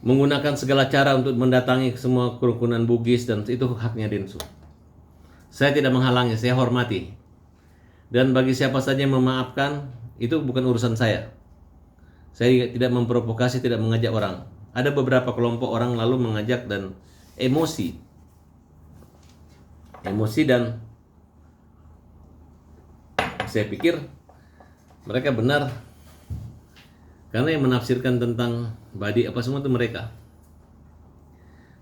menggunakan segala cara untuk mendatangi semua kerukunan Bugis, dan itu haknya Densu. Saya tidak menghalangi, saya hormati. Dan bagi siapa saja yang memaafkan, itu bukan urusan saya. Saya tidak memprovokasi, tidak mengajak orang. Ada beberapa kelompok orang lalu mengajak dan emosi. Dan saya pikir mereka benar, karena yang menafsirkan tentang badi apa semua itu mereka.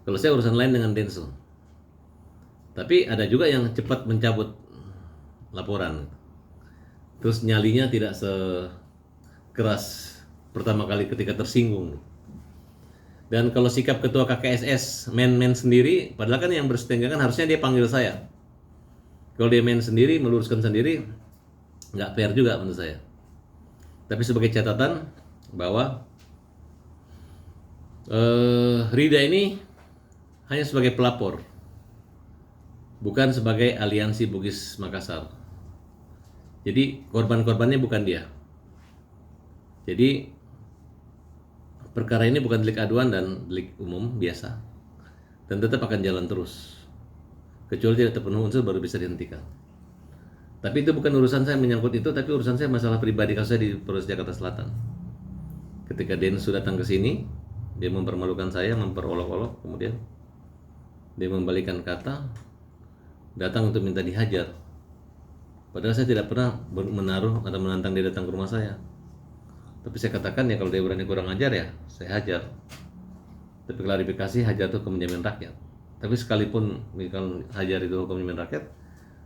Kalau saya urusan lain dengan Densu. Tapi ada juga yang cepat mencabut laporan. Terus nyalinya tidak sekeras pertama kali ketika tersinggung. Dan kalau sikap ketua KKSS main sendiri, padahal kan yang bersetengah kan harusnya dia panggil saya. Kalau dia main sendiri, meluruskan sendiri, nggak fair juga menurut saya. Tapi sebagai catatan bahwa Rida ini hanya sebagai pelapor, bukan sebagai aliansi Bugis Makassar. Jadi korban-korbannya bukan dia. Jadi perkara ini bukan delik aduan dan delik umum biasa, dan tetap akan jalan terus. Kecuali tidak terpenuhi unsur baru bisa dihentikan. Tapi itu bukan urusan saya menyangkut itu, tapi urusan saya masalah pribadi kasus saya di Polres Jakarta Selatan. Ketika Densu datang ke sini, dia mempermalukan saya, memperolok-olok, kemudian dia membalikan kata, datang untuk minta dihajar. Padahal saya tidak pernah menaruh atau menantang dia datang ke rumah saya. Tapi saya katakan ya kalau dia berani kurang ajar ya saya hajar. Tapi klarifikasi, hajar itu hukum menjamin rakyat. Tapi sekalipun kalau hajar itu hukum menjamin rakyat,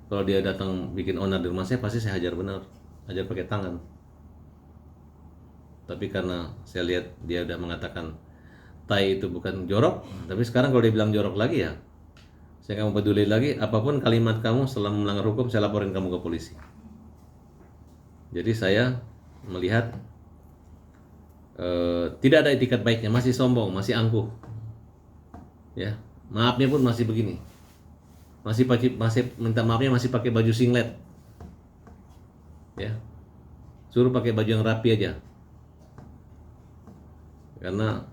kalau dia datang bikin onar di rumah saya pasti saya hajar benar, hajar pakai tangan. Tapi karena saya lihat dia udah mengatakan tai itu bukan jorok, tapi sekarang kalau dia bilang jorok lagi ya saya nggak mau peduli lagi. Apapun kalimat kamu setelah melanggar hukum, saya laporin kamu ke polisi. Jadi saya melihat tidak ada etikat baiknya, masih sombong, masih angkuh. Ya, maafnya pun masih begini. Masih minta maafnya masih pakai baju singlet. Ya. Suruh pakai baju yang rapi aja. Karena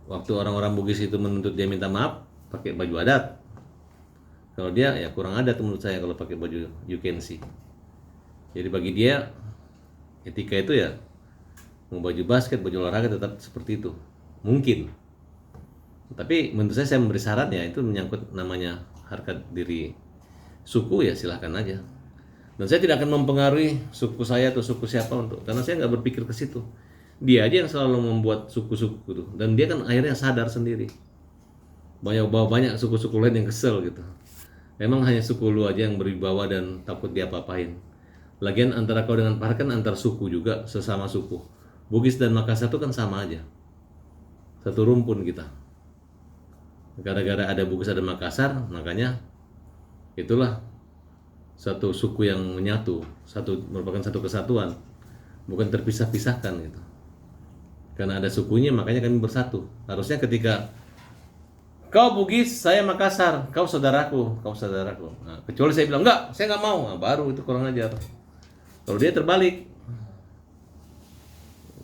waktu orang-orang Bugis itu menuntut dia minta maaf pakai baju adat. Kalau dia ya kurang adat menurut saya kalau pakai baju you can see. Jadi bagi dia etika itu ya mau baju basket, baju olahraga tetap seperti itu. Mungkin. Tapi menurut saya memberi saran ya itu menyangkut namanya harkat diri suku ya silahkan aja. Dan saya tidak akan mempengaruhi suku saya atau suku siapa karena saya nggak berpikir ke situ. Dia aja yang selalu membuat suku-suku itu, dan dia kan akhirnya sadar sendiri. Banyak suku-suku lain yang kesel gitu. Memang hanya suku lu aja yang berwibawa dan takut diapa-apain. Lagian antara kau dengan Farhan kan antar suku juga, sesama suku. Bugis dan Makassar itu kan sama aja. Satu rumpun kita. Gara-gara ada Bugis ada Makassar, makanya itulah satu suku yang menyatu, merupakan satu kesatuan, bukan terpisah-pisahkan gitu. Karena ada sukunya makanya kami bersatu. Harusnya ketika kau Bugis, saya Makassar, kau saudaraku. Nah, kecuali saya bilang enggak, saya nggak mau, nah, baru itu kurang ajar. Kalau dia terbalik,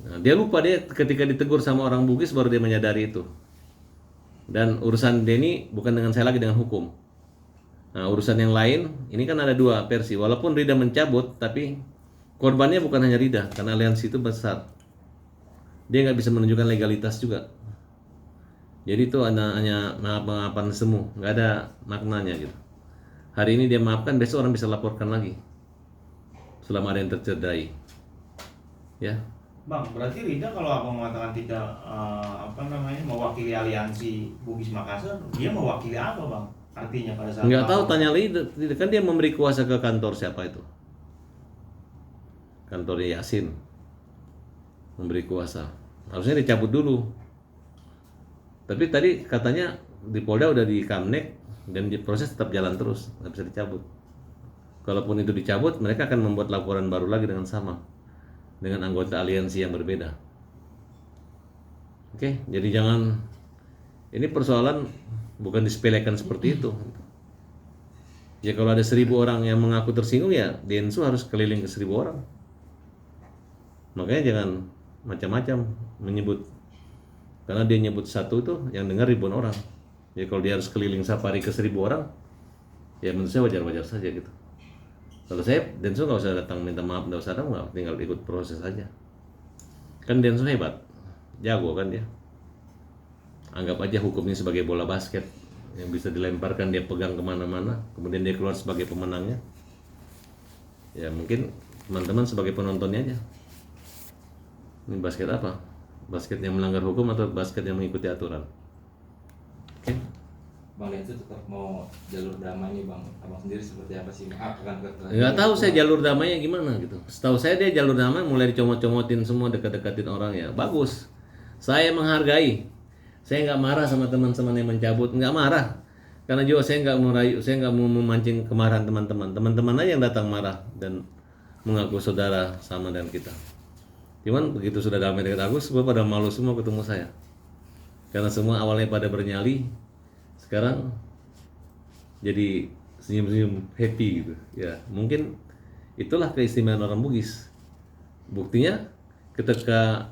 nah, dia lupa, dia ketika ditegur sama orang Bugis baru dia menyadari itu. Dan urusan Denny bukan dengan saya lagi, dengan hukum. Nah, urusan yang lain, ini kan ada dua versi. Walaupun Rida mencabut, tapi korbannya bukan hanya Rida, karena aliansi itu besar. Dia nggak bisa menunjukkan legalitas juga. Jadi itu hanya maaf-maafan semu, nggak ada maknanya gitu. Hari ini dia maafkan, besok orang bisa laporkan lagi. Selama ada yang tercederai. Ya. Bang, berarti Rida kalau abang mengatakan tidak mewakili aliansi Bugis Makassar, dia mewakili apa bang? Artinya pada saat Nggak tahu, tanya Rida, kan dia memberi kuasa ke kantor siapa itu? Kantornya Yasin. Memberi kuasa. Harusnya dicabut dulu. Tapi tadi katanya di Polda udah di Kamnek dan proses tetap jalan terus, nggak bisa dicabut. Kalaupun itu dicabut, mereka akan membuat laporan baru lagi dengan sama, dengan anggota aliansi yang berbeda. Oke, jadi jangan, ini persoalan bukan disepelekan seperti itu. Ya kalau ada 1.000 orang yang mengaku tersinggung ya Densu harus keliling ke 1.000 orang. Makanya jangan macam-macam menyebut, karena dia nyebut satu tuh yang dengar ribuan orang. Jadi kalau dia harus keliling safari ke 1.000 orang, ya menurut saya wajar-wajar saja gitu. Kalau saya, Densu nggak usah datang minta maaf, nggak usah datang, nggak, tinggal ikut proses aja. Kan Densu hebat, jago kan dia. Anggap aja hukumnya sebagai bola basket yang bisa dilemparkan, dia pegang kemana-mana, kemudian dia keluar sebagai pemenangnya. Ya mungkin teman-teman sebagai penontonnya aja. Ini basket apa? Basket yang melanggar hukum atau basket yang mengikuti aturan? Oke. Bang Densu tetap mau jalur damai nih Bang. Abang sendiri seperti apa sih? Akan Nggak tahu saya jalur damainya gimana gitu. Setahu saya dia jalur damai mulai dicomot-comotin semua, dekat-dekatin orang ya. Bagus. Saya menghargai. Saya nggak marah sama teman-teman yang mencabut, nggak marah. Karena juga saya nggak merayu, saya nggak mau memancing kemarahan teman-teman. Teman-teman aja yang datang marah dan mengaku saudara sama dengan kita. Cuman begitu sudah damai dengan Agus, semua pada malu semua ketemu saya. Karena semua awalnya pada bernyali, sekarang jadi senyum-senyum happy gitu. Ya, mungkin itulah keistimewaan orang Bugis. Buktinya ketika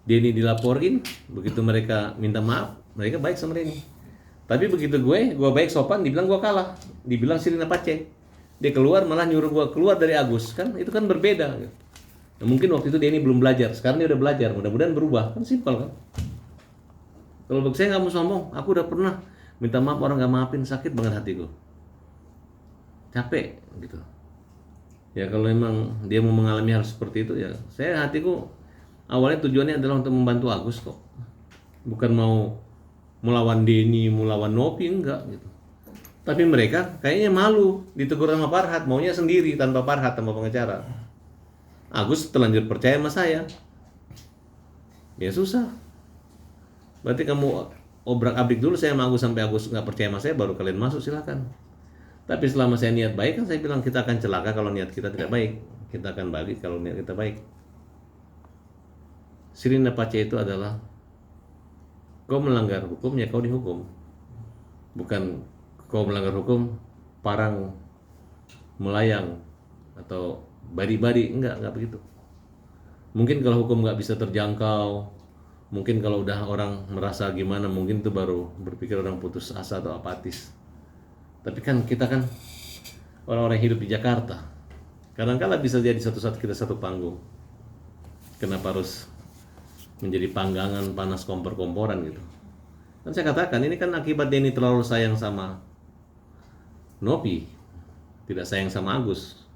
Denny dilaporin, begitu mereka minta maaf, mereka baik sama Denny. Tapi begitu gue baik sopan, dibilang gue kalah, dibilang Sirina Pace. Dia keluar malah nyuruh gue keluar dari Agus, kan itu kan berbeda. Nah, mungkin waktu itu Denny belum belajar, sekarang dia udah belajar, mudah-mudahan berubah, kan simpel kan. Kalau bagi saya nggak mau sombong, aku udah pernah minta maaf orang nggak maafin, sakit banget hatiku, capek gitu. Ya kalau memang dia mau mengalami hal seperti itu ya, saya hatiku awalnya tujuannya adalah untuk membantu Agus kok, bukan mau melawan Denny, melawan Nopi, enggak gitu. Tapi mereka kayaknya malu ditegur sama Farhat, maunya sendiri tanpa Farhat, tanpa pengacara. Agus terlanjur percaya sama saya, ya susah. Berarti kamu obrak-abrik dulu saya sama Agus sampai Agus nggak percaya sama saya, baru kalian masuk, silakan. Tapi selama saya niat baik, kan saya bilang kita akan celaka kalau niat kita tidak baik, kita akan bagi kalau niat kita baik. Sirina Pace itu adalah kau melanggar hukum ya kau dihukum, bukan kau melanggar hukum parang melayang atau bari-bari, enggak begitu. Mungkin kalau hukum nggak bisa terjangkau, mungkin kalau udah orang merasa gimana, mungkin itu baru berpikir orang putus asa atau apatis. Tapi kan kita kan orang-orang yang hidup di Jakarta, kadang-kala bisa jadi satu saat kita satu panggung. Kenapa harus menjadi panggangan panas kompor-komporan gitu? Kan saya katakan ini kan akibat Denny terlalu sayang sama Nopi, tidak sayang sama Agus.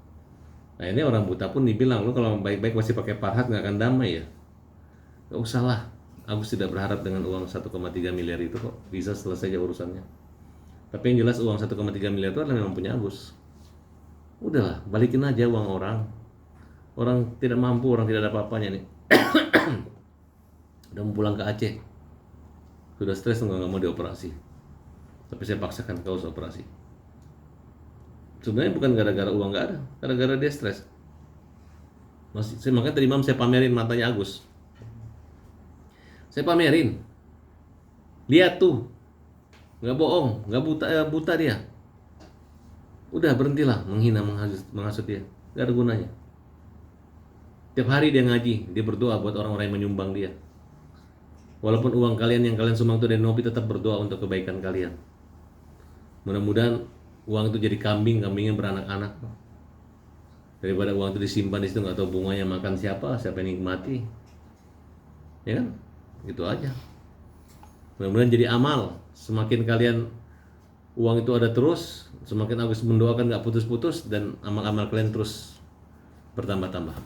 Nah ini orang buta pun dibilang, lu kalau baik-baik masih pakai Farhat nggak akan damai ya. Gak usah lah, Agus tidak berharap dengan uang 1,3 miliar itu kok bisa selesai aja urusannya. Tapi yang jelas uang 1,3 miliar itu adalah memang punya Agus. Udahlah, balikin aja uang orang. Orang tidak mampu, orang tidak ada apa-apanya nih. Udah mau pulang ke Aceh, sudah stres nggak mau dioperasi. Tapi saya paksakan kau harus operasi. Sebenarnya bukan gara-gara uang nggak ada, gara-gara dia stres. Makanya tadi malam saya pamerin matanya Agus. Saya pamerin, lihat tuh, nggak bohong, nggak buta dia. Udah berhentilah menghina, menghasut dia, nggak ada gunanya. Tiap hari dia ngaji, dia berdoa buat orang-orang yang menyumbang dia. Walaupun uang kalian yang kalian sumbang itu dari Nopi, tetap berdoa untuk kebaikan kalian. Mudah-mudahan uang itu jadi kambingnya beranak-anak. Daripada uang itu disimpan di situ nggak tahu bunganya makan siapa yang nikmati. Ya kan? Gitu aja. Mudah-mudahan jadi amal. Semakin kalian uang itu ada terus, semakin Agus mendoakan nggak putus-putus, dan amal-amal kalian terus bertambah-tambah.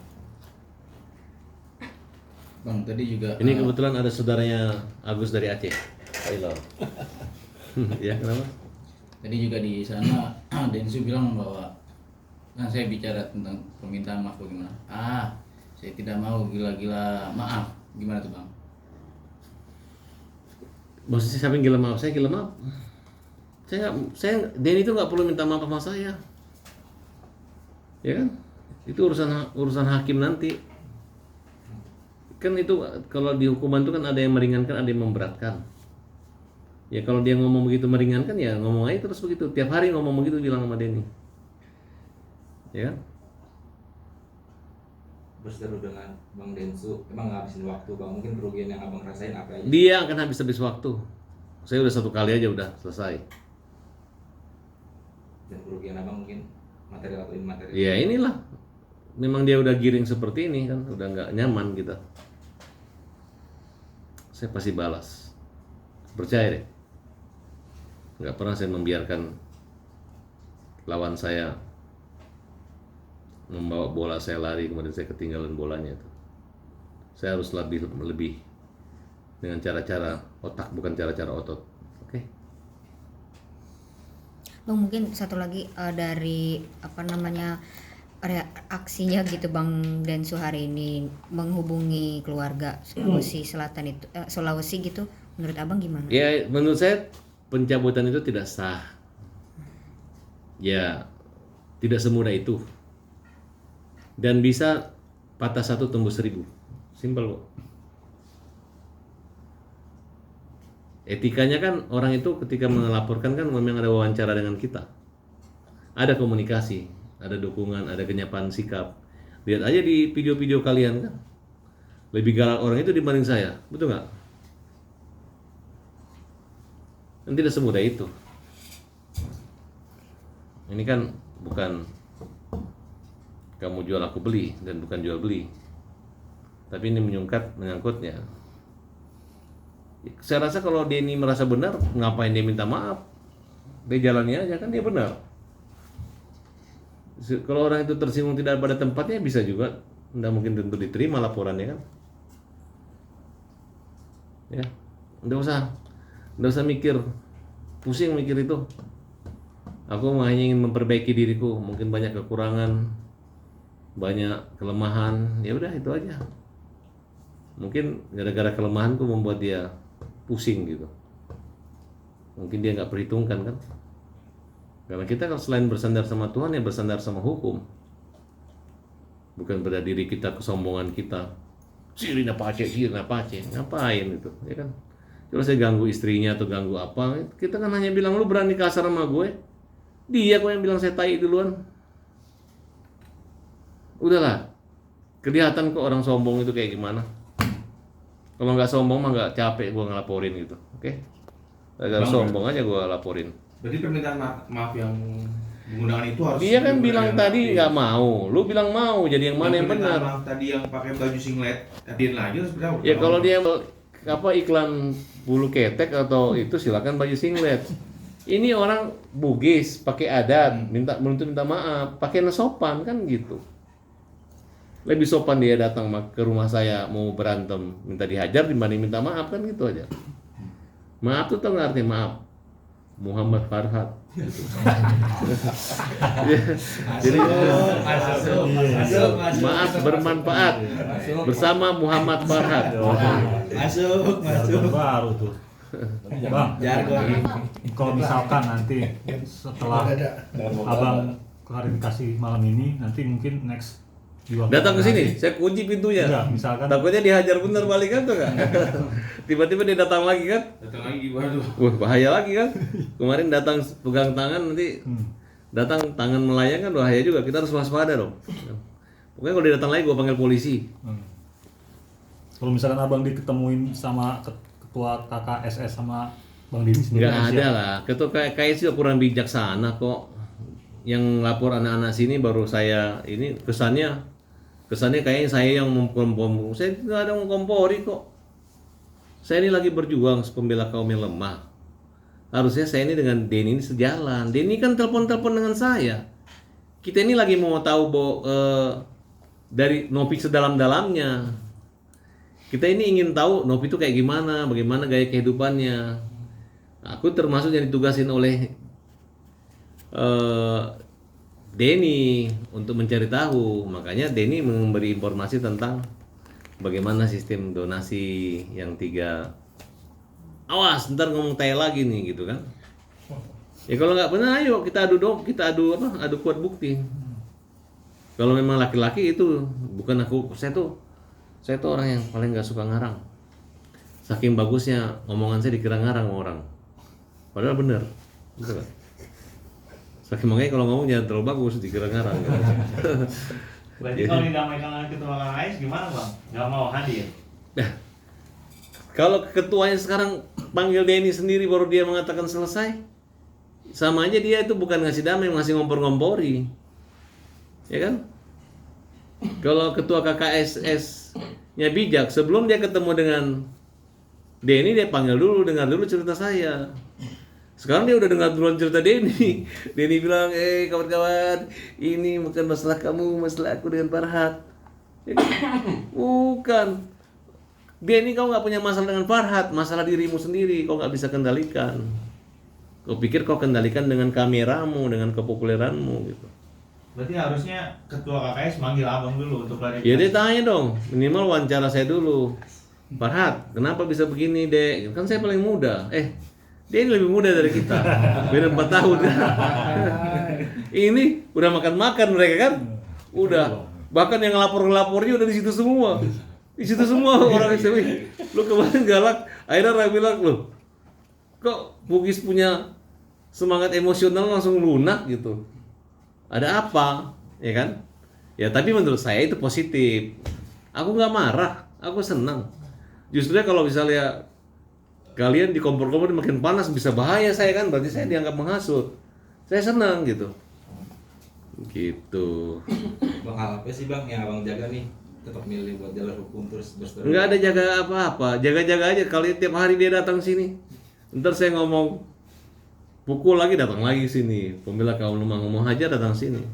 Bang, tadi juga Ini kebetulan ada saudaranya Agus dari Aceh, Pak Ilham. Ya, kenapa? tadi juga di sana Densu bilang bahwa kan saya bicara tentang permintaan maaf bagaimana. Saya tidak mau gila-gila maaf. Gimana tuh, Bang? Maksudnya siapa yang gila maaf? Saya gila maaf. Denny itu nggak perlu minta maaf sama saya. Ya kan? Itu urusan hakim nanti. Kan itu kalau di hukuman itu kan ada yang meringankan, ada yang memberatkan. Ya kalau dia ngomong begitu meringankan, ya ngomong aja terus begitu. Tiap hari ngomong begitu, bilang sama Denny. Ya kan? berseteru dengan Bang Densu, emang ngabisin waktu bang, mungkin kerugian yang abang rasain apa aja? Dia akan habis waktu. Saya udah 1 kali aja udah selesai. Dan kerugian abang mungkin material atau imaterial? Ya inilah, memang dia udah giring seperti ini kan, udah nggak nyaman kita. Saya pasti balas, percaya deh. Nggak pernah saya membiarkan lawan saya membawa bola saya lari kemudian saya ketinggalan bolanya itu. Saya harus lebih dengan cara-cara otak, bukan cara-cara otot. Oke. Bang, mungkin satu lagi dari reaksinya gitu Bang Densu hari ini menghubungi keluarga Sulawesi Selatan itu Sulawesi gitu, menurut Abang gimana? Ya menurut saya pencabutan itu tidak sah. Ya tidak semudah itu. Dan bisa patah 1 tumbuh 1000. Simpel kok. Etikanya kan orang itu ketika melaporkan kan memang ada wawancara dengan kita. Ada komunikasi, ada dukungan, ada kenyapaan sikap. Lihat aja di video-video kalian kan. Lebih galak orang itu dibanding saya, betul nggak? Dan tidak semudah itu. Ini kan bukan kamu jual aku beli dan bukan jual beli. Tapi ini menyangkutnya. Saya rasa kalau Denny merasa benar, ngapain dia minta maaf? Dia jalani aja kan dia benar. Kalau orang itu tersinggung tidak pada tempatnya bisa juga, tidak mungkin tentu diterima laporannya kan. Ya, nggak usah mikir, pusing mikir itu. Aku hanya ingin memperbaiki diriku, mungkin banyak kekurangan, banyak kelemahan, ya udah itu aja. Mungkin gara-gara kelemahanku membuat dia pusing gitu. Mungkin dia nggak perhitungkan kan. Karena kita kalau selain bersandar sama Tuhan ya bersandar sama hukum. Bukan pada diri kita, kesombongan kita. Sirina pace, ngapain itu, ya kan? Coba saya ganggu istrinya atau ganggu apa, kita kan hanya bilang lu berani kasar sama gue. Dia kok yang bilang saya tai duluan. Udahlah. Kelihatan kok orang sombong itu kayak gimana. Kalau nggak sombong mah nggak capek gue ngelaporin gitu, oke? Gara-gara sombong aja gue laporin. Berarti permintaan maaf yang menggunakan itu harus. Dia kan bilang tadi nggak mau, lu bilang mau, jadi yang mana yang benar? Maaf tadi yang pakai baju singlet, hadir lagi harus berapa? Ya kalau dia iklan bulu ketek atau itu silakan baju singlet. Ini orang Bugis pakai adat, menuntut minta maaf, pakai sopan kan gitu. Lebih sopan dia datang ke rumah saya mau berantem, minta dihajar dibanding minta maaf kan gitu aja. Maaf tuh tau nggak artinya maaf? Muhammad Farhat. Jadi maaf bermanfaat bersama Muhammad Farhat. Masuk. Baru tuh. Bang, kalau misalkan nanti setelah abang klarifikasi malam ini, nanti mungkin next juga datang ke sini, saya kunci pintunya. Enggak, misalkan Takutnya dihajar bener balik kan tuh kan. Tiba-tiba dia datang lagi kan. Datang lagi gimana tuh? Wah, bahaya lagi kan. Kemarin datang pegang tangan nanti datang tangan melayang kan bahaya juga. Kita harus waspada dong. Pokoknya kalau dia datang lagi gua panggil polisi. kalau misalkan abang diketemuin sama ketua KKSS sama Bang Dini sendiri, Nggak ada lah. Ketua KKS juga kurang bijaksana kok. Yang lapor anak-anak sini baru saya ini kesannya kayaknya saya yang mengkompori. Saya tidak ada mengkompori kok. Saya ini lagi berjuang pembela kaum yang lemah. Harusnya saya ini dengan Denny ini sejalan. Denny kan telepon-telepon dengan saya. Kita ini lagi mau tahu dari Novi sedalam-dalamnya. Kita ini ingin tahu Novi itu kayak gimana, bagaimana gaya kehidupannya. Aku termasuk yang ditugasin oleh Denny untuk mencari tahu. Makanya Denny memberi informasi tentang bagaimana sistem donasi yang 3. Awas ntar ngomong tai lagi nih gitu kan. Ya kalau nggak benar ayo kita adu kuat bukti. Kalau memang laki-laki itu bukan aku, saya tuh orang yang paling nggak suka ngarang. Saking bagusnya omongan saya dikira ngarang sama orang. Padahal benar. Betul kan? Saking makanya kalau ngomong jangan terlalu bagus dikira ngarang gitu. Berarti kalau didamaikan oleh ketua KKS gimana bang? Nggak mau hadir? Nah, kalau ketuanya sekarang panggil Denny sendiri baru dia mengatakan selesai, sama aja dia itu bukan ngasih damai, ngasih ngompor-ngompori, ya kan? Kalau ketua KKSS-nya bijak, sebelum dia ketemu dengan Denny dia panggil dulu, dengar dulu cerita saya. Sekarang dia udah dengar duluan cerita Denny. Denny bilang, kawan-kawan, ini bukan masalah kamu, masalah aku dengan Farhat. Ya kan? Bukan. Denny, kau nggak punya masalah dengan Farhat, masalah dirimu sendiri, kau nggak bisa kendalikan. Kau pikir kau kendalikan dengan kameramu, dengan kepopuleranmu gitu. Berarti harusnya ketua KKS manggil abang dulu untuk klarifikasi. Ya dia tanya dong, minimal wawancara saya dulu. Farhat, kenapa bisa begini, Dek? Kan saya paling muda. Dia ini lebih muda dari kita. Beda 4 tahun. Ini udah makan-makan mereka kan? Udah. Bahkan yang ngelapor-ngelapornya udah di situ semua. Di situ semua orang SMP. Lu kemarin galak, akhirnya Ra bilang, "Loh, kok Bugis punya semangat emosional langsung lunak gitu? Ada apa?" Ya kan? Ya tapi menurut saya itu positif. Aku nggak marah, aku senang. Justru kalau misalnya kalian di kompor-kompor makin panas bisa bahaya saya kan, berarti saya dianggap menghasut. Saya senang gitu. Gitu. Bang, hal apa sih bang yang abang jaga nih tetap milih buat jalur hukum terus berseteru? Enggak ada jaga apa-apa, jaga-jaga aja. Kalau tiap hari dia datang sini, ntar saya ngomong pukul lagi datang lagi sini. Pembela kaum lemah ngomong aja datang sini.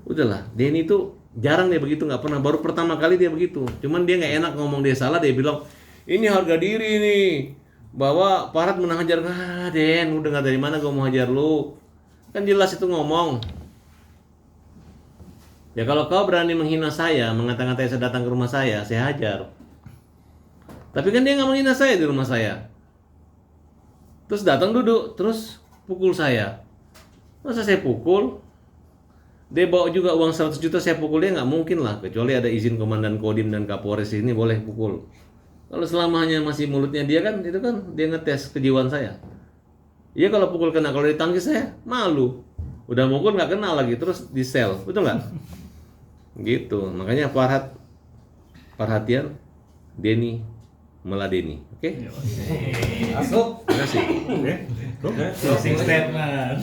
Udahlah, Denny itu jarang dia begitu, nggak pernah. Baru pertama kali dia begitu. Cuman dia nggak enak ngomong dia salah, dia bilang ini harga diri nih. Bahwa Farhat menahan hajar, Den, udah nggak dari mana gue mau hajar lu. Kan jelas itu ngomong. Ya kalau kau berani menghina saya, mengata-ngatai saya datang ke rumah saya hajar. Tapi kan dia nggak menghina saya di rumah saya. Terus datang duduk, terus pukul saya. Masa saya pukul? Dia bawa juga uang 100 juta, saya pukul dia nggak mungkin lah. Kecuali ada izin Komandan Kodim dan Kapolres ini boleh pukul. Kalau selamanya masih mulutnya dia kan, itu kan dia ngetes kejiwaan saya. Iya kalau pukul kena, kalau ditangkis saya malu. Udah mukul nggak kena lagi, terus di sel, betul nggak? Gitu, makanya Farhat perhatian, Denny meladeni, oke? Masuk. Terima kasih. Oke. Closing statement.